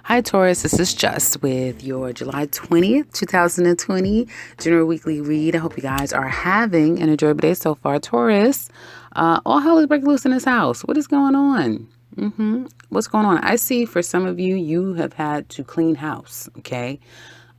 Hi, Taurus. This is Just with your July 20th, 2020 General Weekly Read. I hope you guys are having an enjoyable day so far. Taurus, all hell is breaking loose in this house. What is going on? What's going on? I see for some of you, you have had to clean house, okay?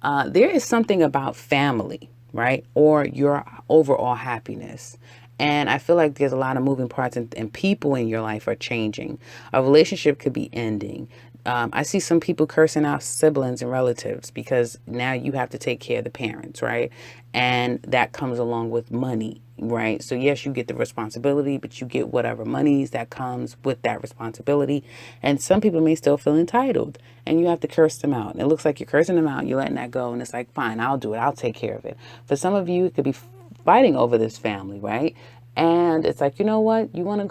There is something about family, right? Or your overall happiness. And I feel like there's a lot of moving parts and people in your life are changing. A relationship could be ending. I see some people cursing out siblings and relatives because now you have to take care of the parents, right? And that comes along with money, right? So yes, you get the responsibility, but you get whatever monies that comes with that responsibility. And some people may still feel entitled and you have to curse them out. And it looks like you're cursing them out, you're letting that go. And it's like, fine, I'll do it. I'll take care of it. For some of you, it could be fighting over this family, right? And it's like, you know what? You want to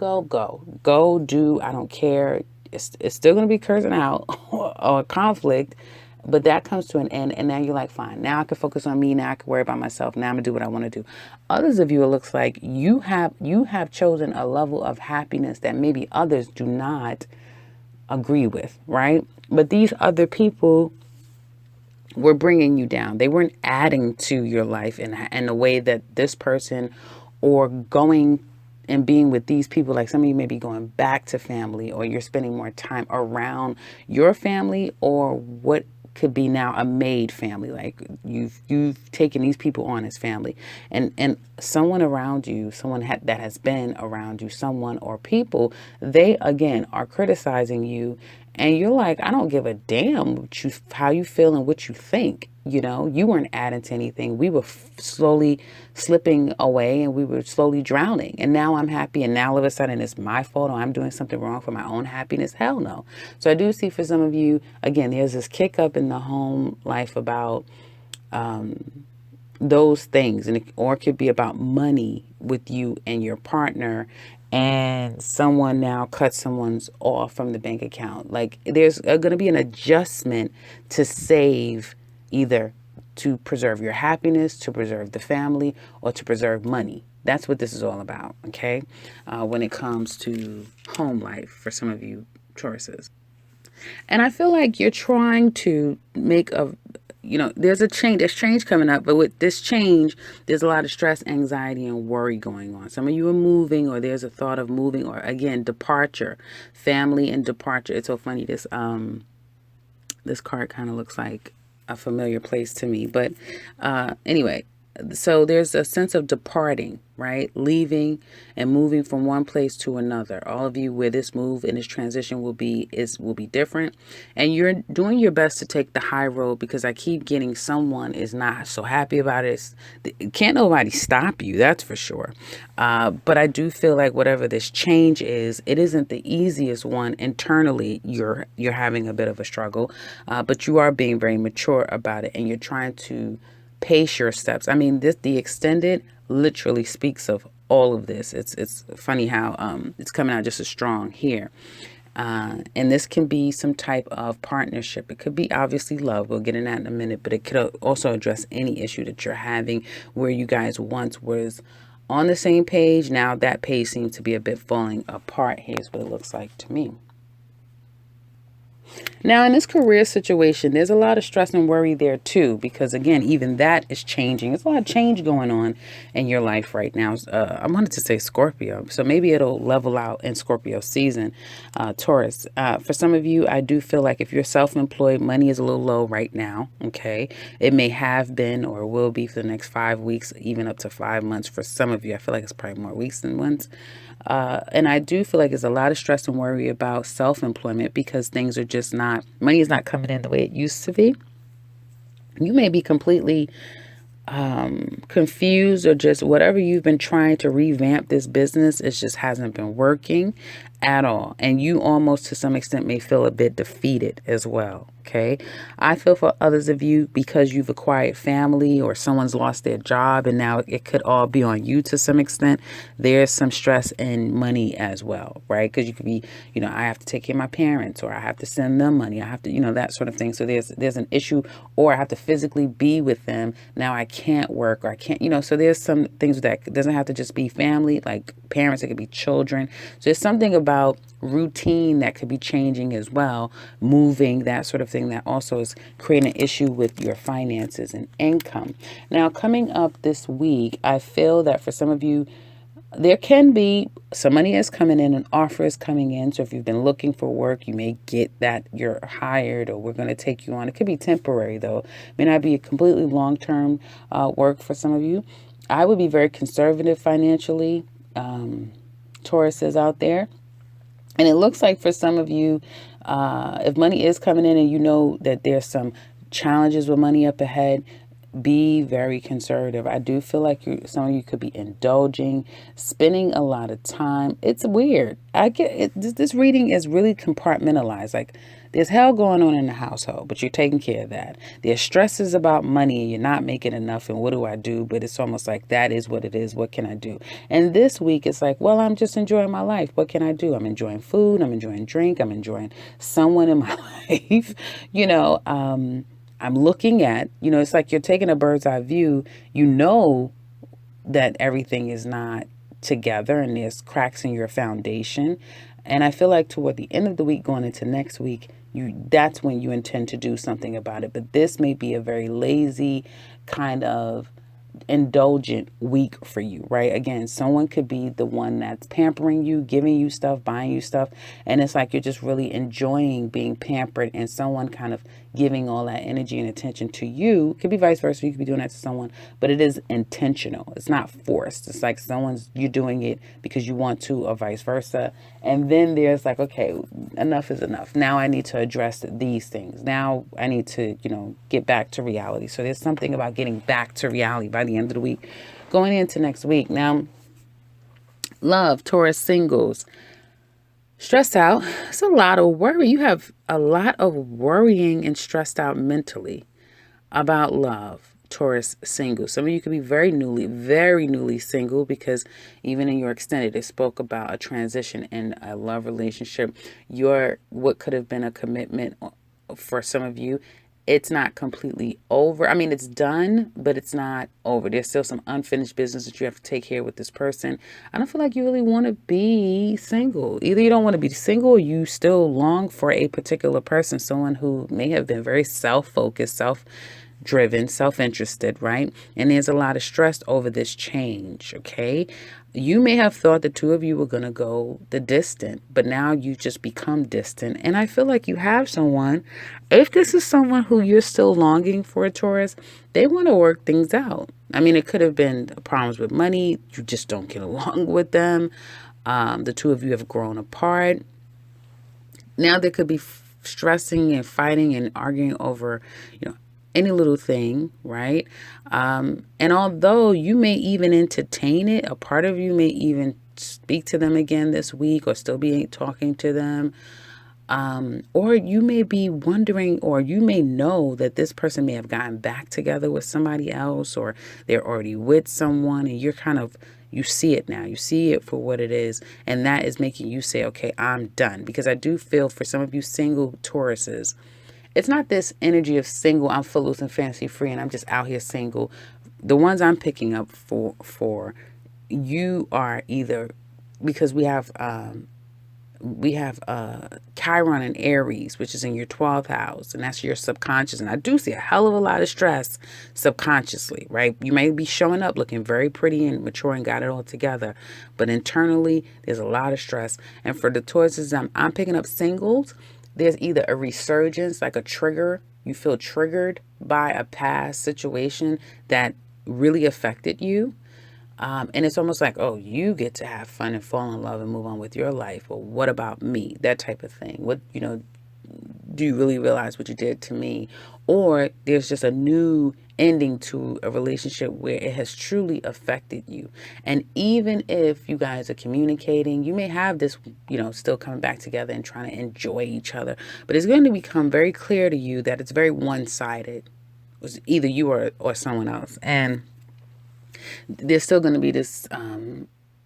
go do. I don't care. It's still going to be cursing out or conflict, but that comes to an end. And now you're like, fine, now I can focus on me. Now I can worry about myself. Now I'm gonna do what I want to do. Others of you, it looks like you have chosen a level of happiness that maybe others do not agree with, right? But these other people were bringing you down. They weren't adding to your life in a way that this person or going and being with these people, like some of you may be going back to family or you're spending more time around your family or what could be now a made family. Like you've taken these people on as family and someone around you, that has been around you, someone or people, they again are criticizing you. And you're like, I don't give a damn how you feel and what you think. You know, you weren't adding to anything. We were slowly slipping away and we were slowly drowning. And now I'm happy. And now all of a sudden it's my fault or I'm doing something wrong for my own happiness. Hell no. So I do see for some of you, again, there's this kick up in the home life about those things. Or it could be about money with you and your partner. And someone now cuts someone's off from the bank account. Like there's going to be an adjustment to save, either to preserve your happiness, to preserve the family, or to preserve money. That's what this is all about, okay? When it comes to home life for some of you Tauruses. And I feel like you're trying to make there's change coming up, but with this change, there's a lot of stress, anxiety, and worry going on. Some of you are moving, or there's a thought of moving, or again, departure, family and departure. It's so funny. This card kind of looks like a familiar place to me, but anyway, so there's a sense of departing, right? Leaving and moving from one place to another. All of you where this move and this transition will be different. And you're doing your best to take the high road because I keep getting someone is not so happy about it. Can't nobody stop you, that's for sure. But I do feel like whatever this change is, it isn't the easiest one internally. You're having a bit of a struggle, but you are being very mature about it and you're trying to pace your steps. I mean, the extended literally speaks of all of this. It's funny how it's coming out just as strong here. And this can be some type of partnership. It could be obviously love. We'll get in that in a minute, but it could also address any issue that you're having where you guys once was on the same page. Now that page seems to be a bit falling apart. Here's what it looks like to me. Now, in this career situation, there's a lot of stress and worry there too, because again, even that is changing. There's a lot of change going on in your life right now. I wanted to say Scorpio, so maybe it'll level out in Scorpio season. Taurus, for some of you, I do feel like if you're self-employed, money is a little low right now. Okay, it may have been or will be for the next 5 weeks, even up to 5 months. For some of you, I feel like it's probably more weeks than months. And I do feel like there's a lot of stress and worry about self-employment because things are just money is not coming in the way it used to be. You may be completely confused or just whatever you've been trying to revamp this business, it just hasn't been working at all. And you almost to some extent may feel a bit defeated as well. Okay. I feel for others of you because you've acquired family or someone's lost their job and now it could all be on you to some extent. There's some stress and money as well, right? Because you could be, I have to take care of my parents or I have to send them money. I have to, that sort of thing. So there's an issue or I have to physically be with them. Now I can't work or I can't, so there's some things that doesn't have to just be family, like parents, it could be children. So there's something about about routine that could be changing as well, moving, that sort of thing, that also is creating an issue with your finances and income. Now, coming up this week, I feel that for some of you, there can be some money is coming in, an offer is coming in. So if you've been looking for work, you may get that you're hired or we're going to take you on. It could be temporary though. It may not be a completely long-term work for some of you. I would be very conservative financially. Taurus is out there. And it looks like for some of you, if money is coming in and you know that there's some challenges with money up ahead, be very conservative. I do feel like some of you could be indulging, spending a lot of time. It's weird. I get it. This reading is really compartmentalized. Like there's hell going on in the household, but you're taking care of that. There's stresses about money and you're not making enough. And what do I do? But it's almost like that is what it is. What can I do? And this week it's like, well, I'm just enjoying my life. What can I do? I'm enjoying food. I'm enjoying drink. I'm enjoying someone in my life. I'm looking at, it's like you're taking a bird's eye view. You know that everything is not together and there's cracks in your foundation. And I feel like toward the end of the week, going into next week, that's when you intend to do something about it. But this may be a very lazy kind of indulgent week for you, right? Again, someone could be the one that's pampering you, giving you stuff, buying you stuff, and it's like you're just really enjoying being pampered and someone kind of giving all that energy and attention to you. It could be vice versa. You could be doing that to someone, but it is intentional. It's not forced. It's like you're doing it because you want to, or vice versa. And then there's like, okay, enough is enough. Now I need to address these things. Now I need to, get back to reality. So there's something about getting back to reality by the end of the week, going into next week. Now, love, Taurus singles, stressed out. It's a lot of worry. You have a lot of worrying and stressed out mentally about love, Taurus single. Some of you could be very newly single, because even in your extended, it spoke about a transition in a love relationship. What could have been a commitment for some of you, it's not completely over. I mean, it's done, but it's not over. There's still some unfinished business that you have to take care of with this person. I don't feel like you really want to be single. Either you don't want to be single or you still long for a particular person, someone who may have been very self-focused, self-driven, self-interested, right? And there's a lot of stress over this change, okay? You may have thought the two of you were going to go the distant, but now you just become distant. And I feel like you have someone, if this is someone who you're still longing for, Taurus, they want to work things out. I mean, it could have been problems with money. You just don't get along with them. The two of you have grown apart. Now there could be stressing and fighting and arguing over, any little thing, right? And although you may even entertain it, a part of you may even speak to them again this week or still be talking to them. Or you may be wondering, or you may know that this person may have gotten back together with somebody else, or they're already with someone, and you see it now. You see it for what it is. And that is making you say, okay, I'm done. Because I do feel for some of you single Tauruses, it's not this energy of single, I'm footloose and fancy free and I'm just out here single. The ones I'm picking up for you are either, because we have Chiron and Aries, which is in your 12th house, and that's your subconscious. And I do see a hell of a lot of stress subconsciously, right? You may be showing up looking very pretty and mature and got it all together, but internally there's a lot of stress. And for the Tauruses, I'm picking up singles. There's either a resurgence, like a trigger. You feel triggered by a past situation that really affected you. And it's almost like, oh, you get to have fun and fall in love and move on with your life. Well, what about me? That type of thing. Do you really realize what you did to me? Or there's just a new ending to a relationship where it has truly affected you. And even if you guys are communicating, you may have this, still coming back together and trying to enjoy each other. But it's going to become very clear to you that it's very one-sided. It's either you or someone else. And there's still going to be this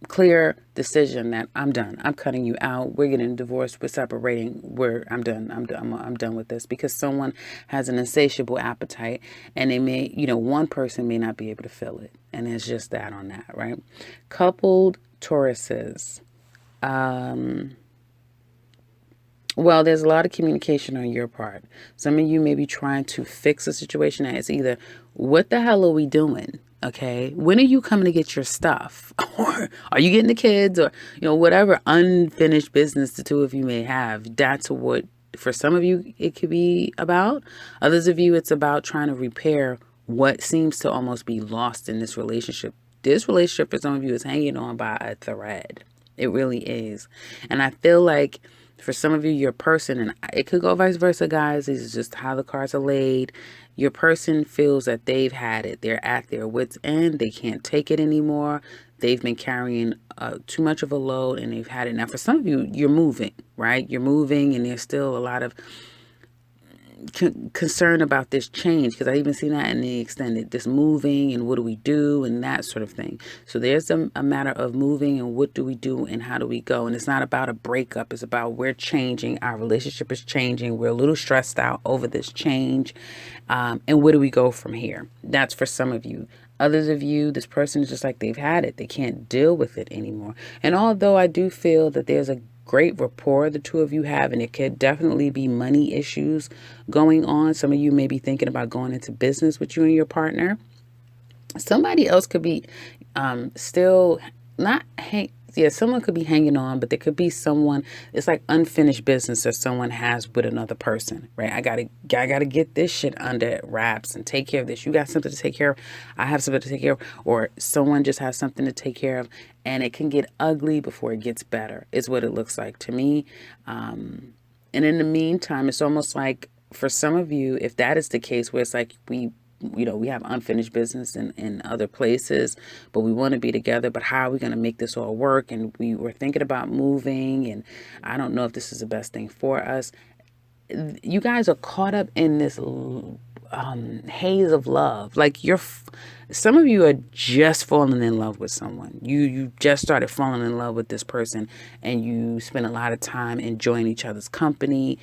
clear decision that I'm done. I'm cutting you out. We're getting divorced. We're separating. I'm done. I'm done with this, because someone has an insatiable appetite, and they may, one person may not be able to fill it, and it's just that on that, right? Coupled Tauruses. Well, there's a lot of communication on your part. Some of you may be trying to fix a situation that is either, what the hell are we doing? Okay. When are you coming to get your stuff? Or are you getting the kids? Or, whatever unfinished business the two of you may have. That's what, for some of you, it could be about. Others of you, it's about trying to repair what seems to almost be lost in this relationship. This relationship, for some of you, is hanging on by a thread. It really is. And I feel like for some of you, your person, and it could go vice versa, guys. This is just how the cards are laid. Your person feels that they've had it. They're at their wits' end. They can't take it anymore. They've been carrying too much of a load, and they've had it. Now, for some of you, you're moving, right? You're moving, and there's still a lot of concern about this change, because I even seen that in the extended, this moving and what do we do and that sort of thing. So there's a matter of moving and what do we do and how do we go. And it's not about a breakup. It's about we're changing. Our relationship is changing. We're a little stressed out over this change. And where do we go from here? That's for some of you. Others of you, this person is just like they've had it. They can't deal with it anymore. And although I do feel that there's a great rapport the two of you have, and it could definitely be money issues going on. Some of you may be thinking about going into business with you and your partner. Somebody else could be still not someone could be hanging on, but there could be someone, it's like unfinished business that someone has with another person, right? I gotta get this shit under wraps and take care of this. You got something to take care of. I have something to take care of, or someone just has something to take care of, and it can get ugly before it gets better, is what it looks like to me. And in the meantime, it's almost like for some of you, if that is the case, where it's like we have unfinished business in other places, but we want to be together. But how are we going to make this all work? And we were thinking about moving, and I don't know if this is the best thing for us. You guys are caught up in this haze of love. Like some of you are just falling in love with someone. You just started falling in love with this person, and you spend a lot of time enjoying each other's company,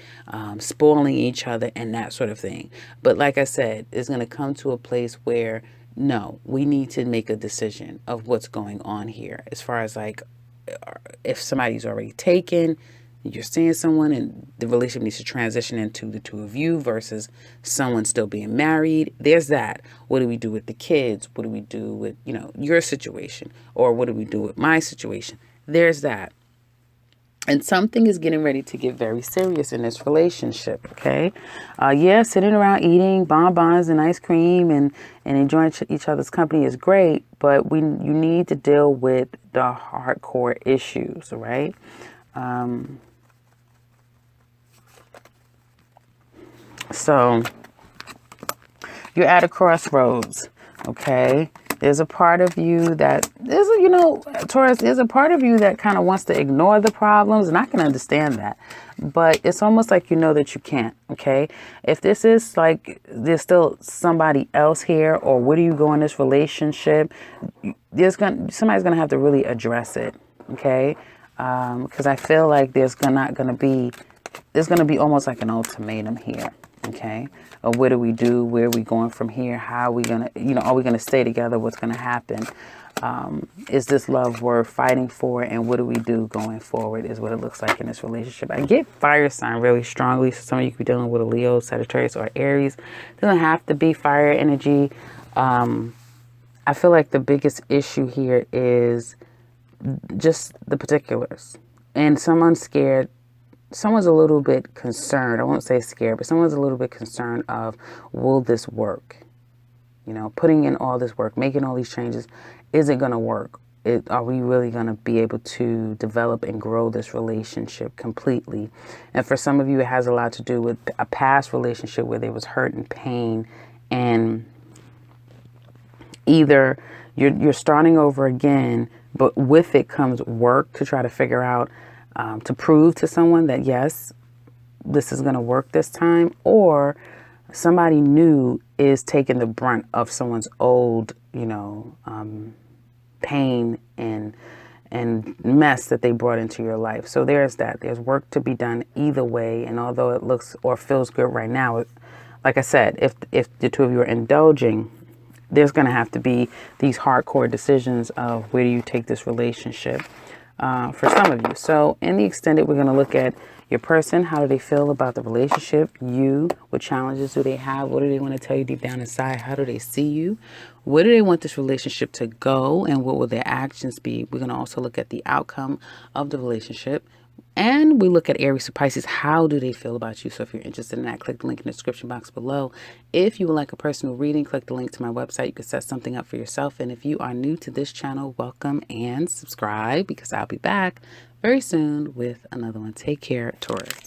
spoiling each other, and that sort of thing. But like I said, it's going to come to a place where, no, we need to make a decision of what's going on here. As far as like, if somebody's already taken, you're seeing someone and the relationship needs to transition into the two of you versus someone still being married. There's that. What do we do with the kids? What do we do with, your situation? Or what do we do with my situation? There's that. And something is getting ready to get very serious in this relationship, okay? Sitting around eating bonbons and ice cream and enjoying each other's company is great, but you need to deal with the hardcore issues, right? So you're at a crossroads, okay? There's a part of you that Taurus, there's a part of you that kind of wants to ignore the problems, and I can understand that. But it's almost like that you can't, okay? If this is like there's still somebody else here, or where do you go in this relationship, somebody's gonna have to really address it, okay? Because I feel like there's gonna be almost like an ultimatum here. Okay. Or what do we do? Where are we going from here? How are we going to, are we going to stay together? What's going to happen? Is this love worth fighting for? And what do we do going forward is what it looks like in this relationship. I get fire sign really strongly. So some of you could be dealing with a Leo, Sagittarius, or Aries. It doesn't have to be fire energy. I feel like the biggest issue here is just the particulars. And someone's scared. Someone's a little bit concerned. I won't say scared, but someone's a little bit concerned of, will this work? Putting in all this work, making all these changes, is it going to work? Are we really going to be able to develop and grow this relationship completely? And for some of you, it has a lot to do with a past relationship where there was hurt and pain, and either you're starting over again, but with it comes work to try to figure out, to prove to someone that, yes, this is going to work this time, or somebody new is taking the brunt of someone's old, pain and mess that they brought into your life. So there's that. There's work to be done either way. And although it looks or feels good right now, like I said, if the two of you are indulging, there's going to have to be these hardcore decisions of where do you take this relationship. for some of you. So in the extended, we're going to look at your person. How do they feel about the relationship? You, what challenges do they have? What do they want to tell you deep down inside? How do they see you? Where do they want this relationship to go? And what will their actions be? We're going to also look at the outcome of the relationship. And we look at Aries to Pisces. How do they feel about you? So if you're interested in that, click the link in the description box below. If you would like a personal reading, click the link to my website. You can set something up for yourself. And if you are new to this channel, welcome and subscribe, because I'll be back very soon with another one. Take care, Taurus.